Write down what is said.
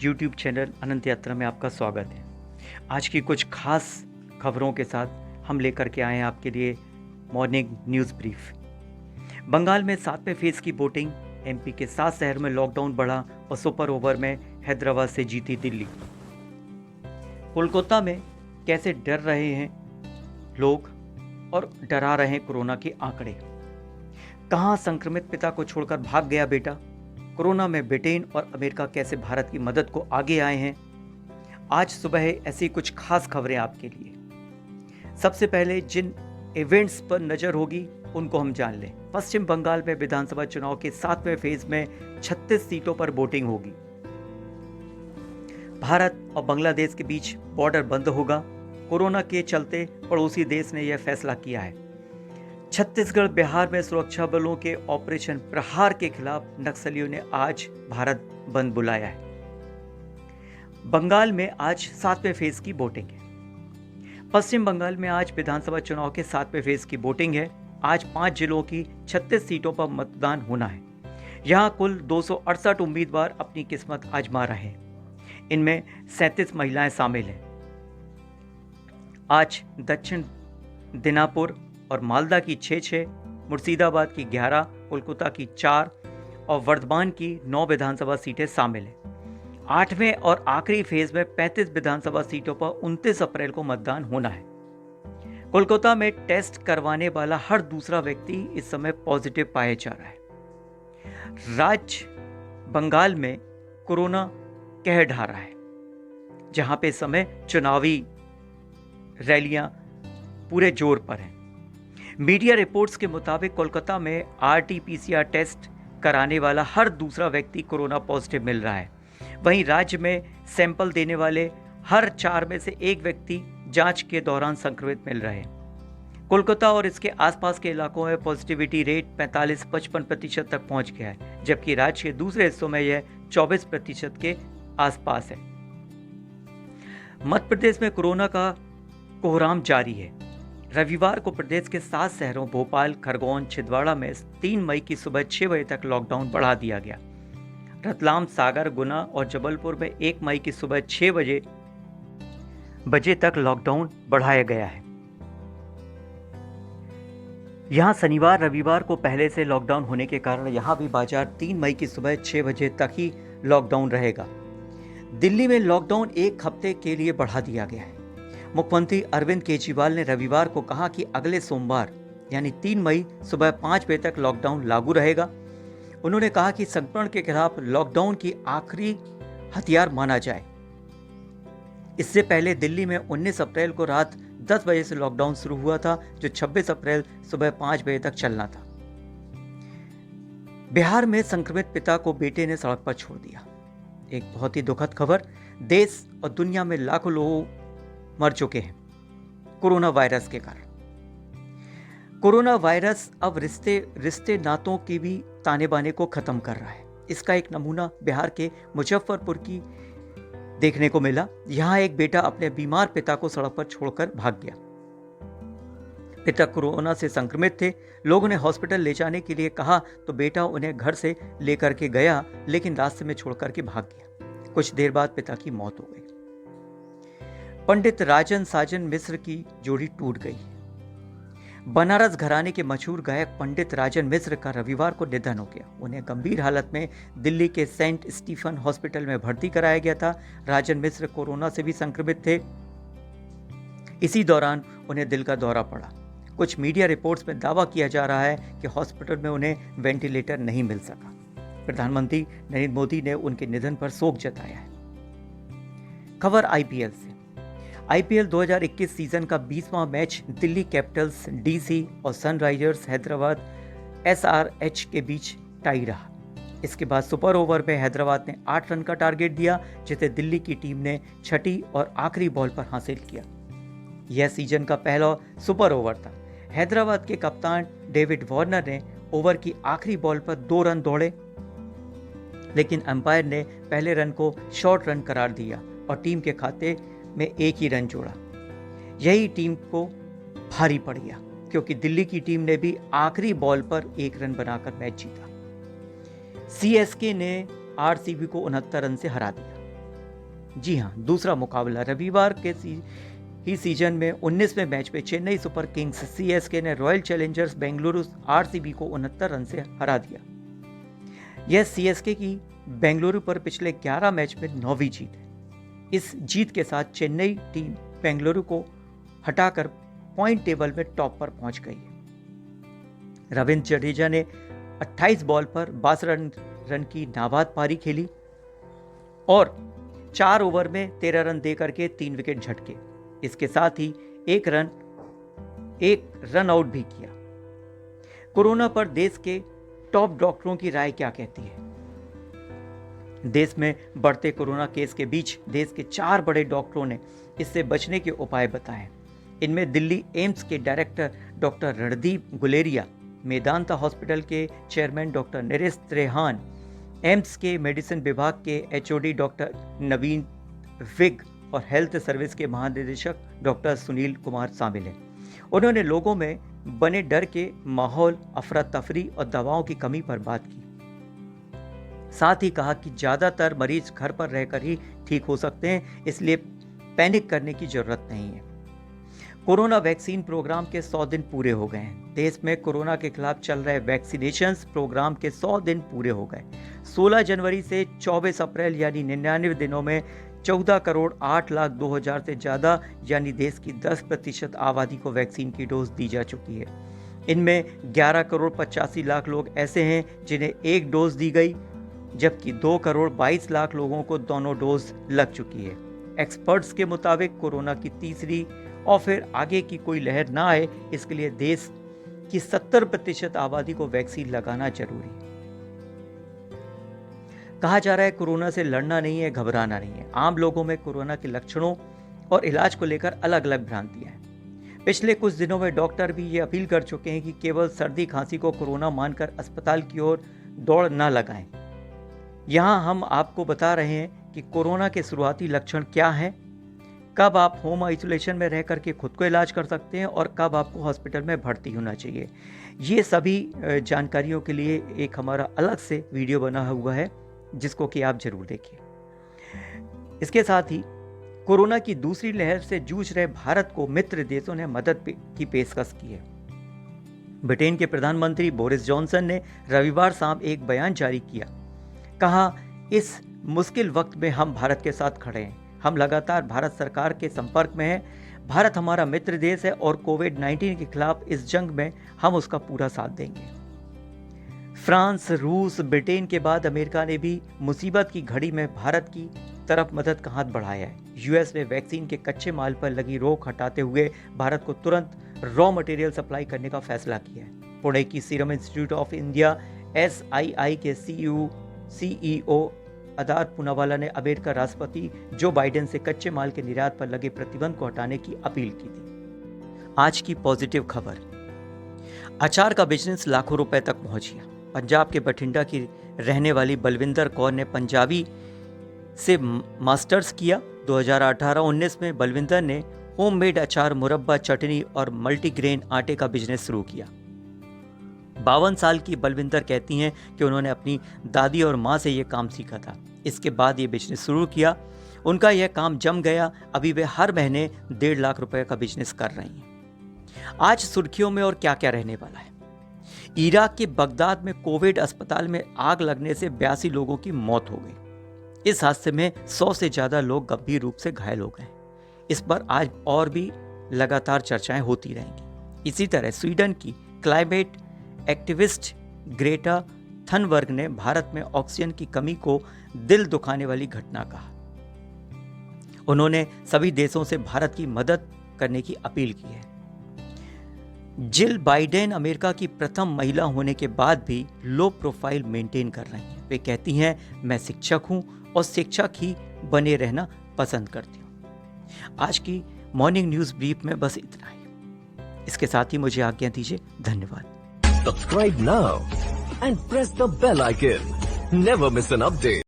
YouTube channel अनंत यात्रा में आपका स्वागत है। आज की कुछ खास खबरों के साथ हम लेकर के आए हैं आपके लिए मॉर्निंग न्यूज़ ब्रीफ। बंगाल में 7वें फेज की वोटिंग, एमपी के 7 शहर में लॉकडाउन बढ़ा और सुपर ओवर में हैदराबाद से जीती दिल्ली। कोलकाता में कैसे डर रहे हैं लोग और डरा रहे हैं कोरोना के आंकड़े। कहां संक्रमित पिता को छोड़कर भाग गया बेटा। कोरोना में ब्रिटेन और अमेरिका कैसे भारत की मदद को आगे आए हैं। आज सुबह ऐसी कुछ खास खबरें आपके लिए। सबसे पहले जिन इवेंट्स पर नजर होगी उनको हम जान लें। पश्चिम बंगाल में विधानसभा चुनाव के 7वें फेज में 36 सीटों पर वोटिंग होगी। भारत और बांग्लादेश के बीच बॉर्डर बंद होगा। कोरोना के चलते पड़ोसी देश ने यह फैसला किया है। छत्तीसगढ़ बिहार में सुरक्षा बलों के ऑपरेशन प्रहार के खिलाफ नक्सलियों ने आज भारत बंद बुलाया है। बंगाल में आज 7वें फेज की वोटिंग है। पश्चिम बंगाल में आज विधानसभा चुनाव के 7वें फेज की वोटिंग है। आज 5 जिलों की 36 सीटों पर मतदान होना है। यहां कुल 268 उम्मीदवार अपनी किस्मत आजमा रहे हैं। इनमें 37 महिलाएं शामिल हैं। आज दक्षिण दिनाजपुर और मालदा की 6, मुर्शिदाबाद की 11, कोलकाता की 4 और वर्धमान की 9 विधानसभा सीटें शामिल हैं। 8वें और आखिरी फेज में 35 विधानसभा सीटों पर 29 अप्रैल को मतदान होना है। कोलकाता में टेस्ट करवाने वाला हर दूसरा व्यक्ति इस समय पॉजिटिव पाया जा रहा है। राज्य बंगाल में कोरोना कहर ढा रहा है, जहां पे इस समय चुनावी रैलियां पूरे जोर पर हैं। मीडिया रिपोर्ट्स के मुताबिक कोलकाता में आरटी-पीसीआर टेस्ट कराने वाला हर दूसरा व्यक्ति कोरोना पॉजिटिव मिल रहा है। वहीं राज्य में सैंपल देने वाले हर 4 में से 1 व्यक्ति जांच के दौरान संक्रमित मिल रहे हैं। कोलकाता और इसके आसपास के इलाकों में पॉजिटिविटी रेट 45-55% तक पहुंच गया है, जबकि राज्य के दूसरे हिस्सों में यह 24% के आसपास है। मध्य प्रदेश में कोरोना का कोहराम जारी है। रविवार को प्रदेश के 7 शहरों भोपाल, खरगोन, छिंदवाड़ा में 3 मई की सुबह 6 बजे तक लॉकडाउन बढ़ा दिया गया। रतलाम, सागर, गुना और जबलपुर में 1 मई की सुबह 6 बजे तक लॉकडाउन बढ़ाया गया है। यहां शनिवार रविवार को पहले से लॉकडाउन होने के कारण यहां भी बाजार 3 मई की सुबह 6 बजे तक ही लॉकडाउन रहेगा। दिल्ली में लॉकडाउन 1 हफ्ते के लिए बढ़ा दिया गया है। मुख्यमंत्री अरविंद केजरीवाल ने रविवार को कहा कि अगले सोमवार यानी 3 मई सुबह 5 बजे तक लॉकडाउन लागू रहेगा। उन्होंने कहा कि संक्रमण के खिलाफ लॉकडाउन की आखिरी हथियार माना जाए। इससे पहले दिल्ली में 19 अप्रैल को रात 10 बजे से लॉकडाउन शुरू हुआ था, जो 26 अप्रैल सुबह 5 बजे तक चलना था। बिहार में संक्रमित पिता को बेटे ने सड़क पर छोड़ दिया। एक बहुत ही दुखद खबर। देश और दुनिया में लाखों लोग मर चुके हैं कोरोना वायरस के कारण। कोरोना वायरस अब रिश्ते नातों की भी ताने बाने को खत्म कर रहा है। इसका एक नमूना बिहार के मुजफ्फरपुर की देखने को मिला। यहां एक बेटा अपने बीमार पिता को सड़क पर छोड़कर भाग गया। पिता कोरोना से संक्रमित थे। लोगों ने हॉस्पिटल ले जाने के लिए कहा तो बेटा उन्हें घर से लेकर के गया, लेकिन रास्ते में छोड़कर के भाग गया। कुछ देर बाद पिता की मौत हो गई। पंडित राजन साजन मिश्र की जोड़ी टूट गई। बनारस घराने के मशहूर गायक पंडित राजन मिश्र का रविवार को निधन हो गया। उन्हें गंभीर हालत में दिल्ली के सेंट स्टीफन हॉस्पिटल में भर्ती कराया गया था। राजन मिश्र कोरोना से भी संक्रमित थे। इसी दौरान उन्हें दिल का दौरा पड़ा। कुछ मीडिया रिपोर्ट्स में दावा किया जा रहा है कि हॉस्पिटल में उन्हें वेंटिलेटर नहीं मिल सका। प्रधानमंत्री नरेंद्र मोदी ने उनके निधन पर शोक जताया है। खबर आईपीएल से। आईपीएल 2021 सीजन का 20वां मैच दिल्ली कैपिटल्स डीसी और सनराइजर्स हैदराबाद एसआरएच के बीच टाई रहा। इसके बाद सुपर ओवर में हैदराबाद ने 8 रन का टारगेट दिया, जिसे दिल्ली की टीम ने 6ठी और आखिरी बॉल पर हासिल किया। यह सीजन का पहला सुपर ओवर था। हैदराबाद के कप्तान डेविड वार्नर ने ओवर की आखिरी बॉल पर 2 रन दौड़े, लेकिन अंपायर ने पहले रन को शॉर्ट रन करार दिया और टीम के खाते में 1 ही रन जोड़ा। यही टीम को भारी पड़ गया, क्योंकि दिल्ली की टीम ने भी आखिरी बॉल पर 1 रन बनाकर मैच जीता। सीएसके ने आरसीबी को 69 रन से हरा दिया। जी हां, दूसरा मुकाबला रविवार के ही सीजन में 19वें मैच में चेन्नई सुपर किंग्स सीएसके ने रॉयल चैलेंजर्स बेंगलुरु आरसीबी को 69 रन से हरा दिया। यह सीएसके की बेंगलुरु पर पिछले 11 मैच में 9वीं जीत है। इस जीत के साथ चेन्नई टीम बेंगलुरु को हटाकर पॉइंट टेबल में टॉप पर पहुंच गई है। रविंद्र जडेजा ने 28 बॉल पर 62 रन की नाबाद पारी खेली और 4 ओवर में 13 रन देकर के 3 विकेट झटके। इसके साथ ही एक रन आउट भी किया। कोरोना पर देश के टॉप डॉक्टरों की राय क्या कहती है? देश में बढ़ते कोरोना केस के बीच देश के 4 बड़े डॉक्टरों ने इससे बचने के उपाय बताए। इनमें दिल्ली एम्स के director doctor Randeep Guleria, Medanta hospital के चेयरमैन डॉक्टर नरेश त्रेहान, एम्स के मेडिसिन विभाग के एचओडी डॉक्टर नवीन विग और हेल्थ सर्विस के महानिदेशक डॉक्टर सुनील कुमार शामिल हैं। उन्होंने लोगों में बने डर के माहौल, अफरा तफरी और दवाओं की कमी पर बात की। साथ ही कहा कि ज्यादातर मरीज घर पर रहकर ही ठीक हो सकते हैं, इसलिए पैनिक करने की जरूरत नहीं है। कोरोना वैक्सीन प्रोग्राम के 100 दिन पूरे हो गए हैं। देश में कोरोना के खिलाफ चल रहे वैक्सीनेशन प्रोग्राम के 100 दिन पूरे हो गए। 16 जनवरी से 24 अप्रैल यानी 99 दिनों में 14 करोड़ 8 लाख 2 हजार से ज़्यादा यानी देश की 10% आबादी को वैक्सीन की डोज दी जा चुकी है। इनमें 11 करोड़ 85 लाख लोग ऐसे हैं जिन्हें एक डोज दी गई, जबकि 2 करोड़ 22 लाख लोगों को दोनों डोज लग चुकी है। एक्सपर्ट्स के मुताबिक कोरोना की तीसरी और फिर आगे की कोई लहर ना आए, इसके लिए देश की 70% आबादी को वैक्सीन लगाना जरूरी है। कहा जा रहा है कोरोना से लड़ना नहीं है, घबराना नहीं है। आम लोगों में कोरोना के लक्षणों और इलाज को लेकर अलग अलग भ्रांतियां हैं। पिछले कुछ दिनों में डॉक्टर भी ये अपील कर चुके हैं कि केवल सर्दी खांसी को कोरोना मानकर अस्पताल की ओर दौड़ न लगाएं। यहाँ हम आपको बता रहे हैं कि कोरोना के शुरुआती लक्षण क्या हैं, कब आप होम आइसोलेशन में रह करके खुद को इलाज कर सकते हैं और कब आपको हॉस्पिटल में भर्ती होना चाहिए। ये सभी जानकारियों के लिए एक हमारा अलग से वीडियो बना हुआ है, जिसको कि आप जरूर देखिए। इसके साथ ही कोरोना की दूसरी लहर से जूझ रहे भारत को मित्र देशों ने मदद की पेशकश की है। ब्रिटेन के प्रधानमंत्री बोरिस जॉनसन ने रविवार शाम एक बयान जारी किया। कहा, इस मुश्किल वक्त में हम भारत के साथ खड़े हैं। हम लगातार भारत सरकार के संपर्क में हैं। भारत हमारा मित्र देश है और कोविड-19 के खिलाफ इस जंग में हम उसका पूरा साथ देंगे। फ्रांस, रूस, ब्रिटेन के बाद अमेरिका ने भी मुसीबत की घड़ी में भारत की तरफ मदद का हाथ बढ़ाया है। यूएस ने वैक्सीन के कच्चे माल पर लगी रोक हटाते हुए भारत को तुरंत रॉ मटेरियल सप्लाई करने का फैसला किया है। पुणे की serum institute of India SII के CEO अदार पूनावाला ने अमेरिका राष्ट्रपति जो बाइडेन से कच्चे माल के निर्यात पर लगे प्रतिबंध को हटाने की अपील की थी। आज की पॉजिटिव खबर, अचार का बिजनेस लाखों रुपए तक पहुंच गया। पंजाब के बठिंडा की रहने वाली बलविंदर कौर ने पंजाबी से मास्टर्स किया। 2018-19 में बलविंदर ने होममेड अचार, मुरब्बा, चटनी और मल्टीग्रेन आटे का बिजनेस शुरू किया। 52 साल की बलविंदर कहती हैं कि उन्होंने अपनी दादी और माँ से ये काम सीखा था। इसके बाद ये बिजनेस शुरू किया। उनका यह काम जम गया। अभी वे हर महीने 1.5 लाख रुपए का बिजनेस कर रही हैं। आज सुर्खियों में और क्या क्या रहने वाला है। इराक के बगदाद में कोविड अस्पताल में आग लगने से 82 लोगों की मौत हो गई। इस हादसे में 100 से ज्यादा लोग गंभीर रूप से घायल हो गए। इस पर आज और भी लगातार चर्चाएं होती रहेंगी। इसी तरह स्वीडन की क्लाइमेट एक्टिविस्ट ग्रेटा थनबर्ग ने भारत में ऑक्सीजन की कमी को दिल दुखाने वाली घटना कहा। उन्होंने सभी देशों से भारत की मदद करने की अपील की है। जिल बाइडेन अमेरिका की प्रथम महिला होने के बाद भी लो प्रोफाइल मेंटेन कर रही हैं। वे कहती हैं, मैं शिक्षक हूं और शिक्षक ही बने रहना पसंद करती हूं। आज की मॉर्निंग न्यूज ब्रीफ में बस इतना ही। इसके साथ ही मुझे आज्ञा दीजिए। धन्यवाद। Subscribe now and press the bell icon. Never miss an update.